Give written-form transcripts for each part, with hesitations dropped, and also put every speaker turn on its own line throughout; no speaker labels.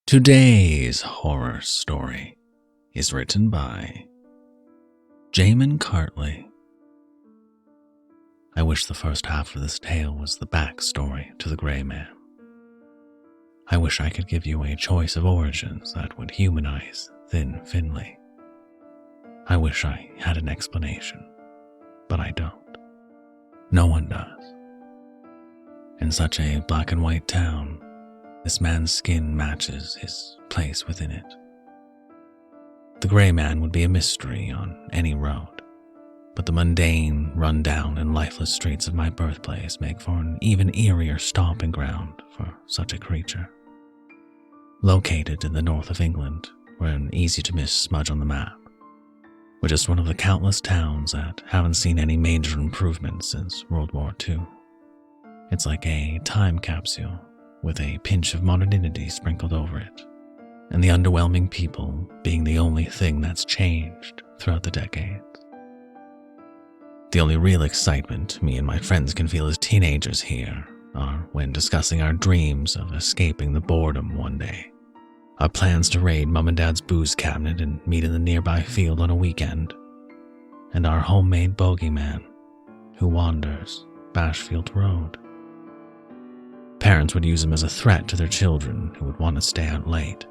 Today's horror story is written by Jaymen-Cartli. I wish the first half of this tale was the backstory to the Grey Man. I wish I could give you a choice of origins that would humanize Thin Finley. I wish I had an explanation, but I don't. No one does. In such a black and white town, this man's skin matches his place within it. The Grey Man would be a mystery on any road, but the mundane, run-down, and lifeless streets of my birthplace make for an even eerier stomping ground for such a creature. Located in the north of England, we're an easy-to-miss smudge on the map. We're just one of the countless towns that haven't seen any major improvements since World War II. It's like a time capsule with a pinch of modernity sprinkled over it, and the underwhelming people being the only thing that's changed throughout the decades. The only real excitement me and my friends can feel as teenagers here are when discussing our dreams of escaping the boredom one day, our plans to raid Mum and Dad's booze cabinet and meet in the nearby field on a weekend, and our homemade bogeyman who wanders Bashworth Road. Parents would use him as a threat to their children who would want to stay out late.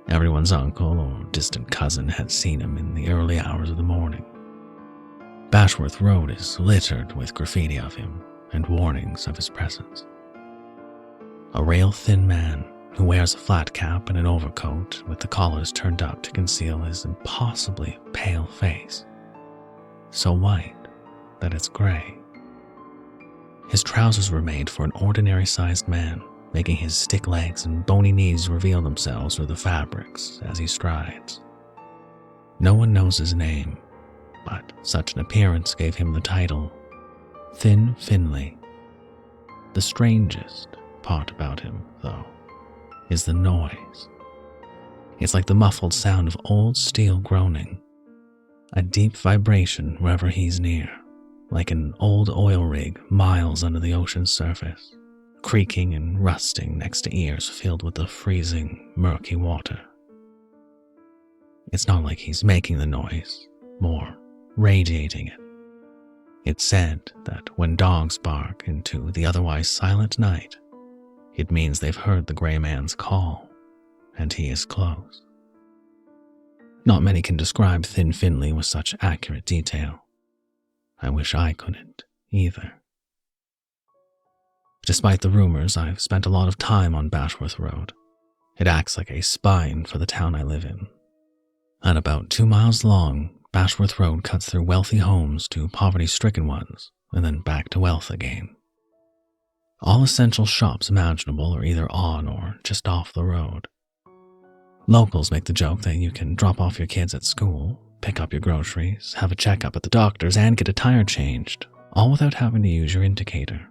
Everyone's uncle or distant cousin had seen him in the early hours of the morning. Bashworth Road is littered with graffiti of him and warnings of his presence. A rail-thin man who wears a flat cap and an overcoat with the collars turned up to conceal his impossibly pale face, so white that it's gray. His trousers were made for an ordinary-sized man, making his stick legs and bony knees reveal themselves through the fabrics as he strides. No one knows his name, but such an appearance gave him the title Thin Finley. The strangest part about him, though, is the noise. It's like the muffled sound of old steel groaning, a deep vibration wherever he's near, like an old oil rig miles under the ocean's surface, creaking and rusting next to ears filled with the freezing, murky water. It's not like he's making the noise, more radiating it. It's said that when dogs bark into the otherwise silent night, it means they've heard the Grey Man's call, and he is close. Not many can describe Thin Finley with such accurate detail. I wish I couldn't, either. Despite the rumors, I've spent a lot of time on Bashworth Road. It acts like a spine for the town I live in. At about 2 miles long, Bashworth Road cuts through wealthy homes to poverty-stricken ones, and then back to wealth again. All essential shops imaginable are either on or just off the road. Locals make the joke that you can drop off your kids at school, pick up your groceries, have a checkup at the doctor's, and get a tire changed, all without having to use your indicator.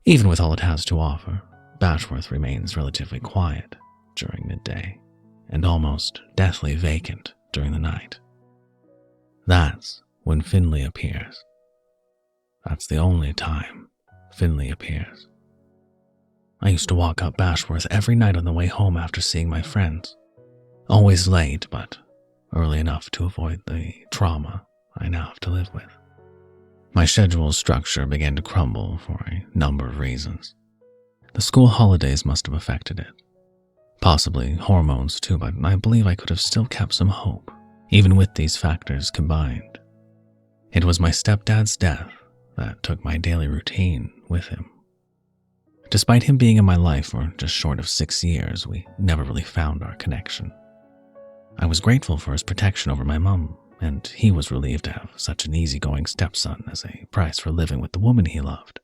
Even with all it has to offer, Bashworth remains relatively quiet during midday, and almost deathly vacant during the night. That's when Finley appears. That's the only time Finley appears. I used to walk up Bashworth every night on the way home after seeing my friends. Always late, but early enough to avoid the trauma I now have to live with. My schedule structure began to crumble for a number of reasons. The school holidays must have affected it. Possibly hormones too, but I believe I could have still kept some hope, even with these factors combined. It was my stepdad's death that took my daily routine with him. Despite him being in my life for just short of 6 years, we never really found our connection. I was grateful for his protection over my mum, and he was relieved to have such an easygoing stepson as a price for living with the woman he loved.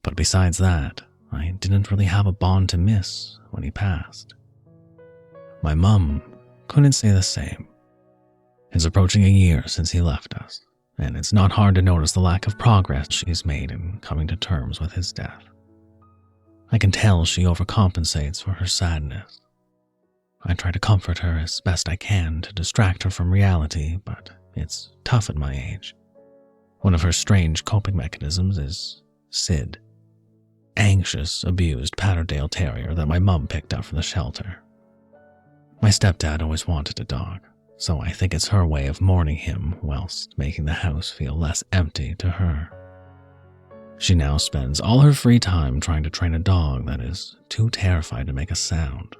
But besides that, I didn't really have a bond to miss when he passed. My mum couldn't say the same. It's approaching a year since he left us, and it's not hard to notice the lack of progress she's made in coming to terms with his death. I can tell she overcompensates for her sadness. I try to comfort her as best I can to distract her from reality, but it's tough at my age. One of her strange coping mechanisms is Sid. anxious, abused Patterdale Terrier that my mum picked up from the shelter. My stepdad always wanted a dog, so I think it's her way of mourning him whilst making the house feel less empty to her. She now spends all her free time trying to train a dog that is too terrified to make a sound.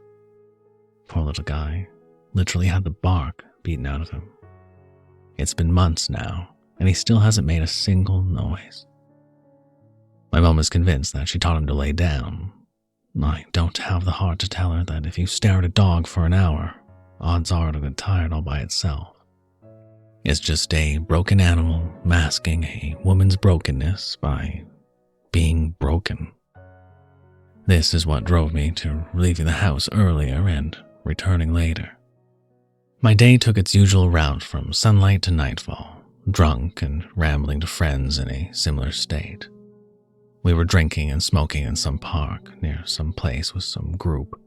Poor little guy literally had the bark beaten out of him. It's been months now, and he still hasn't made a single noise. My mum is convinced that she taught him to lay down. I don't have the heart to tell her that if you stare at a dog for an hour, odds are it'll get tired all by itself. It's just a broken animal masking a woman's brokenness by being broken. This is what drove me to leaving the house earlier and returning later. My day took its usual route from sunlight to nightfall, drunk and rambling to friends in a similar state. We were drinking and smoking in some park near some place with some group.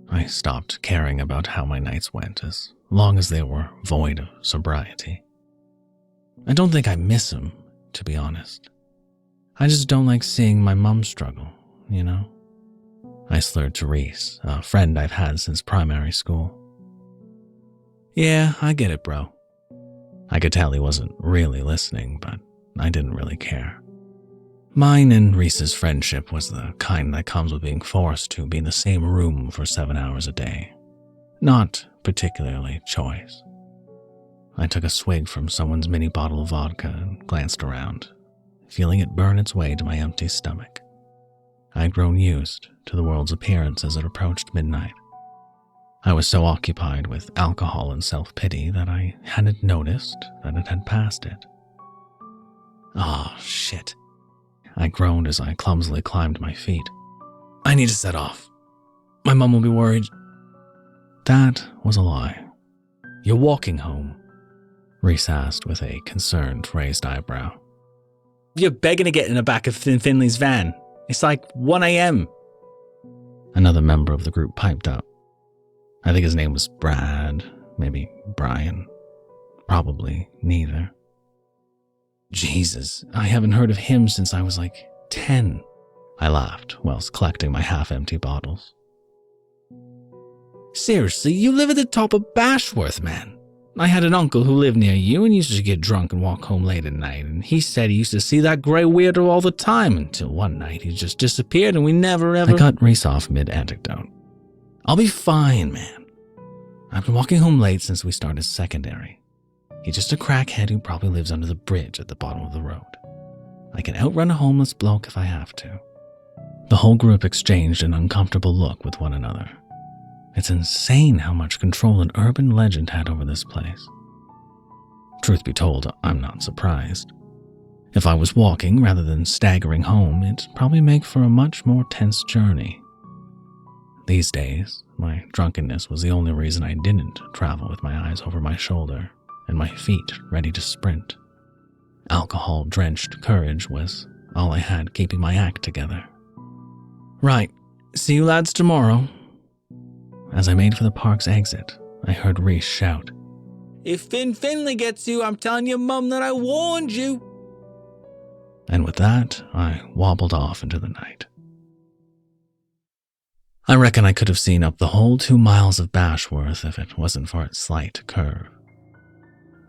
I stopped caring about how my nights went as long as they were void of sobriety. I don't think I miss him, to be honest. I just don't like seeing my mum struggle, you know? I slurred to Reese, a friend I've had since primary school. Yeah, I get it, bro. I could tell he wasn't really listening, but I didn't really care. Mine and Reese's friendship was the kind that comes with being forced to be in the same room for 7 hours a day. Not particularly choice. I took a swig from someone's mini bottle of vodka and glanced around, feeling it burn its way to my empty stomach. I'd grown used to the world's appearance as it approached midnight. I was so occupied with alcohol and self-pity that I hadn't noticed that it had passed it. Oh, shit. I groaned as I clumsily climbed to my feet. I need to set off. My mum will be worried. That was a lie. You're walking home? Reese asked with a concerned raised eyebrow. You're begging to get in the back of Thin Finley's van. It's like 1 a.m. Another member of the group piped up. I think his name was Brad, maybe Brian. Probably neither. Jesus, I haven't heard of him since I was like 10. I laughed whilst collecting my half-empty bottles. Seriously, you live at the top of Bashworth, man. I had an uncle who lived near you and used to get drunk and walk home late at night, and he said he used to see that grey weirdo all the time until one night he just disappeared and we never ever— I cut Reese off mid-anecdote. I'll be fine, man. I've been walking home late since we started secondary. He's just a crackhead who probably lives under the bridge at the bottom of the road. I can outrun a homeless bloke if I have to. The whole group exchanged an uncomfortable look with one another. It's insane how much control an urban legend had over this place. Truth be told, I'm not surprised. If I was walking rather than staggering home, it'd probably make for a much more tense journey. These days, my drunkenness was the only reason I didn't travel with my eyes over my shoulder and my feet ready to sprint. Alcohol-drenched courage was all I had keeping my act together. Right, see you lads tomorrow. As I made for the park's exit, I heard Reese shout, If Thin Finley gets you, I'm telling your mum that I warned you. And with that, I wobbled off into the night. I reckon I could have seen up the whole 2 miles of Bashworth if it wasn't for its slight curve.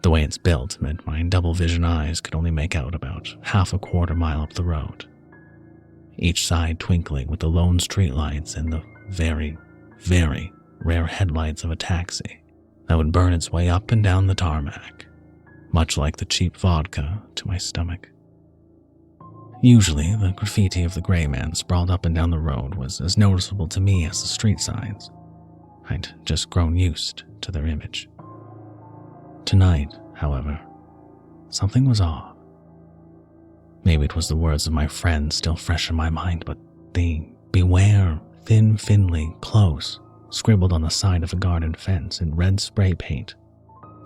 The way it's built meant my double vision eyes could only make out about half a quarter mile up the road, each side twinkling with the lone streetlights and the very, very rare headlights of a taxi that would burn its way up and down the tarmac, much like the cheap vodka to my stomach. Usually, the graffiti of the gray man sprawled up and down the road was as noticeable to me as the street signs. I'd just grown used to their image. Tonight, however, something was off. Maybe it was the words of my friend still fresh in my mind, but the "Beware Thin Finley close" scribbled on the side of a garden fence in red spray paint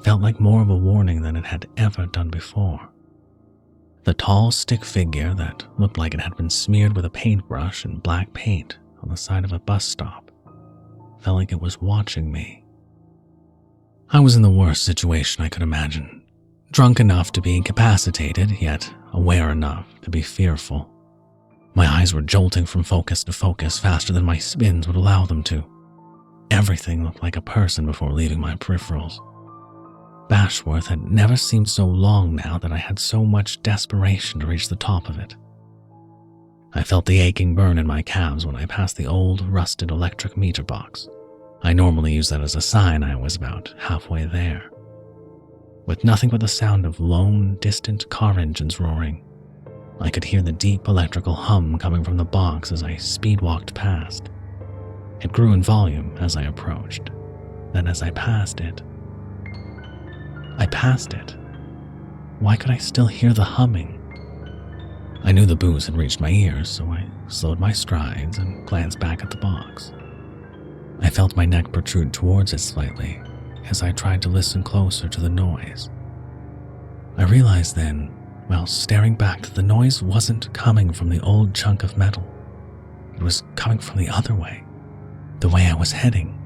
felt like more of a warning than it had ever done before. The tall stick figure that looked like it had been smeared with a paintbrush and black paint on the side of a bus stop felt like it was watching me. I was in the worst situation I could imagine, drunk enough to be incapacitated, yet aware enough to be fearful. My eyes were jolting from focus to focus faster than my spins would allow them to. Everything looked like a person before leaving my peripherals. Bashworth had never seemed so long now that I had so much desperation to reach the top of it. I felt the aching burn in my calves when I passed the old, rusted electric meter box. I normally use that as a sign I was about halfway there. With nothing but the sound of lone, distant car engines roaring, I could hear the deep electrical hum coming from the box as I speed-walked past. It grew in volume as I approached. Then as I passed it, why could I still hear the humming? I knew the booze had reached my ears, so I slowed my strides and glanced back at the box. I felt my neck protrude towards it slightly as I tried to listen closer to the noise. I realized then, while staring back, that the noise wasn't coming from the old chunk of metal. It was coming from the other way, the way I was heading.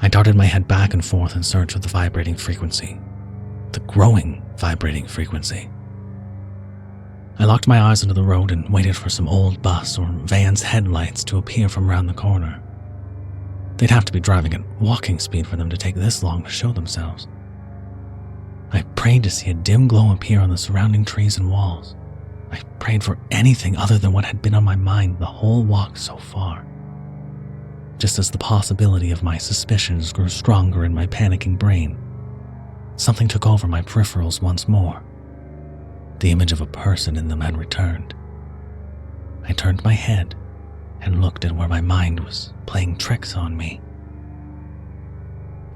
I darted my head back and forth in search of the vibrating frequency, the growing vibrating frequency. I locked my eyes onto the road and waited for some old bus or van's headlights to appear from round the corner. They'd have to be driving at walking speed for them to take this long to show themselves. I prayed to see a dim glow appear on the surrounding trees and walls. I prayed for anything other than what had been on my mind the whole walk so far. Just as the possibility of my suspicions grew stronger in my panicking brain, something took over my peripherals once more. The image of a person in them had returned. I turned my head and looked at where my mind was playing tricks on me.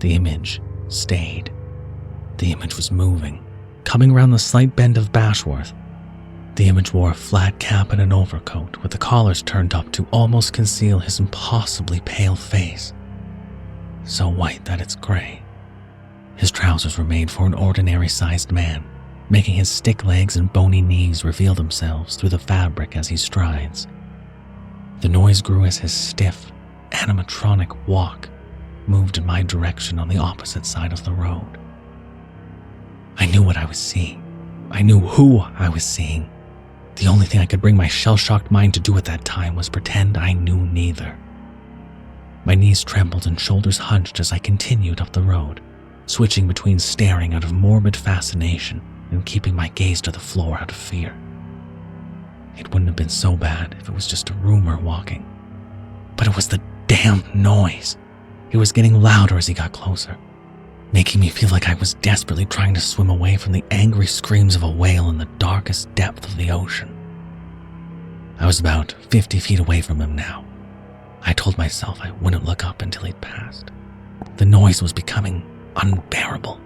The image stayed. The image was moving, coming around the slight bend of Bashworth. The image wore a flat cap and an overcoat with the collars turned up to almost conceal his impossibly pale face, so white that it's gray. His trousers were made for an ordinary-sized man, making his stick legs and bony knees reveal themselves through the fabric as he strides. The noise grew as his stiff, animatronic walk moved in my direction on the opposite side of the road. I knew what I was seeing. I knew who I was seeing. The only thing I could bring my shell-shocked mind to do at that time was pretend I knew neither. My knees trembled and shoulders hunched as I continued up the road, switching between staring out of morbid fascination and keeping my gaze to the floor out of fear. It wouldn't have been so bad if it was just a rumor walking. But it was the damn noise. It was getting louder as he got closer, making me feel like I was desperately trying to swim away from the angry screams of a whale in the darkest depth of the ocean. I was about 50 feet away from him now. I told myself I wouldn't look up until he'd passed. The noise was becoming unbearable.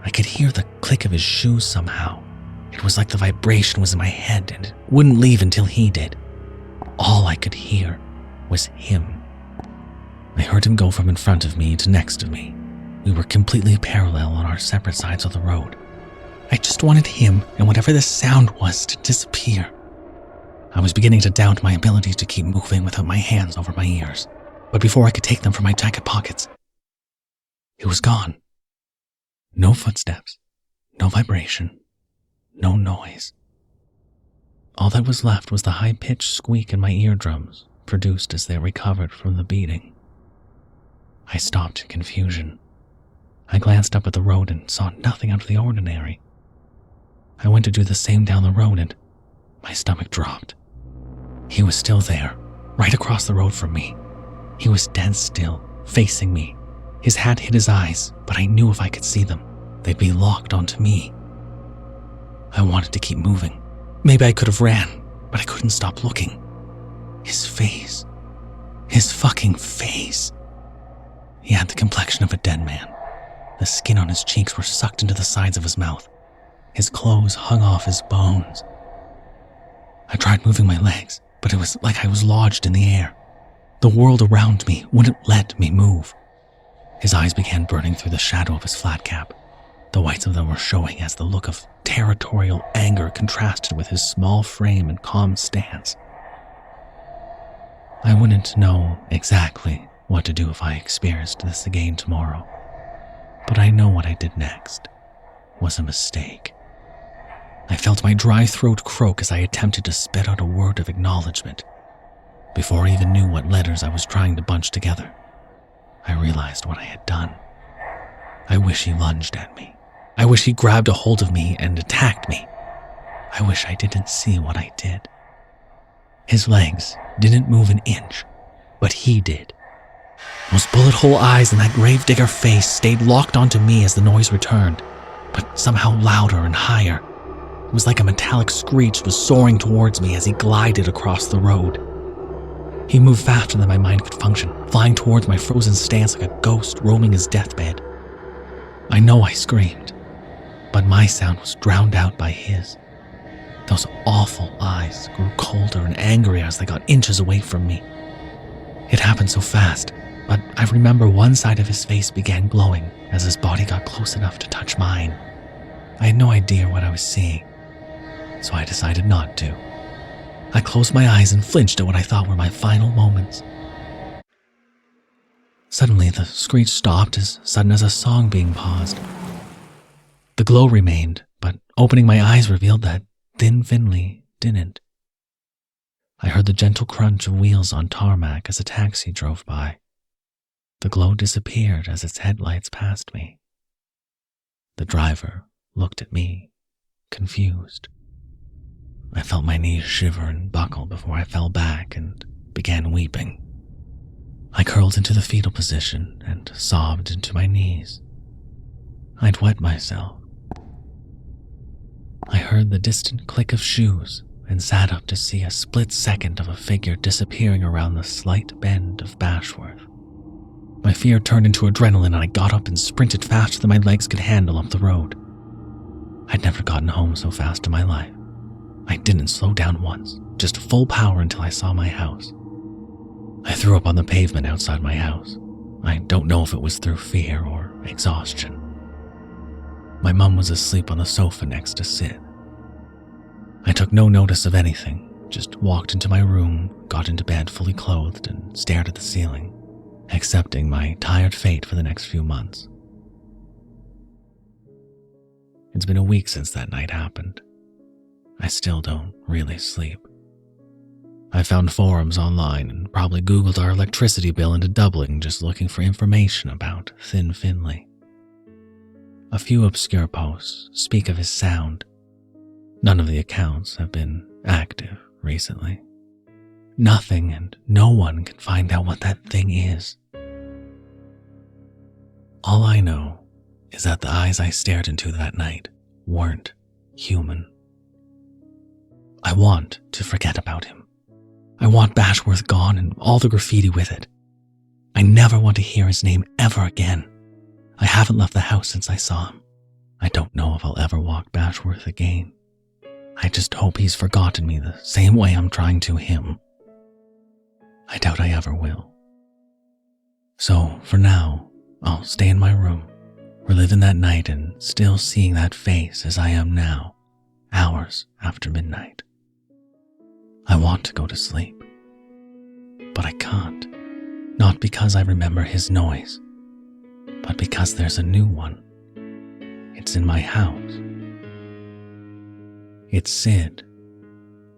I could hear the click of his shoes somehow. It was like the vibration was in my head and it wouldn't leave until he did. All I could hear was him. I heard him go from in front of me to next to me. We were completely parallel on our separate sides of the road. I just wanted him and whatever this sound was to disappear. I was beginning to doubt my ability to keep moving without my hands over my ears. But before I could take them from my jacket pockets, it was gone. No footsteps, no vibration, no noise. All that was left was the high-pitched squeak in my eardrums, produced as they recovered from the beating. I stopped in confusion. I glanced up at the road and saw nothing out of the ordinary. I went to do the same down the road and my stomach dropped. He was still there, right across the road from me. He was dead still, facing me. His hat hid his eyes, but I knew if I could see them, they'd be locked onto me. I wanted to keep moving. Maybe I could have ran, but I couldn't stop looking. His face. His fucking face. He had the complexion of a dead man. The skin on his cheeks were sucked into the sides of his mouth. His clothes hung off his bones. I tried moving my legs, but it was like I was lodged in the air. The world around me wouldn't let me move. His eyes began burning through the shadow of his flat cap. The whites of them were showing as the look of territorial anger contrasted with his small frame and calm stance. I wouldn't know exactly what to do if I experienced this again tomorrow, but I know what I did next was a mistake. I felt my dry throat croak as I attempted to spit out a word of acknowledgement. Before I even knew what letters I was trying to bunch together, I realized what I had done. I wish he lunged at me. I wish he grabbed a hold of me and attacked me. I wish I didn't see what I did. His legs didn't move an inch, but he did. Those bullet hole eyes and that gravedigger face stayed locked onto me as the noise returned, but somehow louder and higher. It was like a metallic screech was soaring towards me as he glided across the road. He moved faster than my mind could function, flying towards my frozen stance like a ghost roaming his deathbed. I know I screamed, but my sound was drowned out by his. Those awful eyes grew colder and angrier as they got inches away from me. It happened so fast, but I remember one side of his face began glowing as his body got close enough to touch mine. I had no idea what I was seeing, so I decided not to. I closed my eyes and flinched at what I thought were my final moments. Suddenly, the screech stopped as sudden as a song being paused. The glow remained, but opening my eyes revealed that Thin Finley didn't. I heard the gentle crunch of wheels on tarmac as a taxi drove by. The glow disappeared as its headlights passed me. The driver looked at me, confused. I felt my knees shiver and buckle before I fell back and began weeping. I curled into the fetal position and sobbed into my knees. I'd wet myself. I heard the distant click of shoes and sat up to see a split second of a figure disappearing around the slight bend of Bashworth. My fear turned into adrenaline and I got up and sprinted faster than my legs could handle up the road. I'd never gotten home so fast in my life. I didn't slow down once, just full power until I saw my house. I threw up on the pavement outside my house. I don't know if it was through fear or exhaustion. My mum was asleep on the sofa next to Sid. I took no notice of anything, just walked into my room, got into bed fully clothed, and stared at the ceiling, accepting my tired fate for the next few months. It's been a week since that night happened. I still don't really sleep. I found forums online and probably Googled our electricity bill into doubling just looking for information about Thin Finley. A few obscure posts speak of his sound. None of the accounts have been active recently. Nothing and no one can find out what that thing is. All I know is that the eyes I stared into that night weren't human. I want to forget about him. I want Bashworth gone and all the graffiti with it. I never want to hear his name ever again. I haven't left the house since I saw him. I don't know if I'll ever walk Bashworth again. I just hope he's forgotten me the same way I'm trying to him. I doubt I ever will. So, for now, I'll stay in my room, reliving that night and still seeing that face as I am now, hours after midnight. I want to go to sleep, but I can't. Not because I remember his noise, but because there's a new one. It's in my house. It's Sid,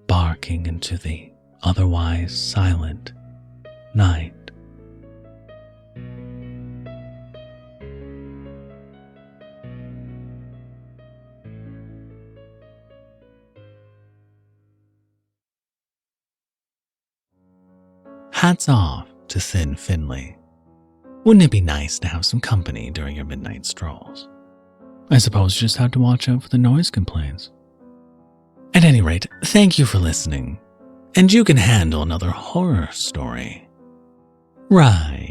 barking into the otherwise silent night. Hats off to Thin Finley. Wouldn't it be nice to have some company during your midnight strolls? I suppose you just had to watch out for the noise complaints. At any rate, thank you for listening. And you can handle another horror story, right?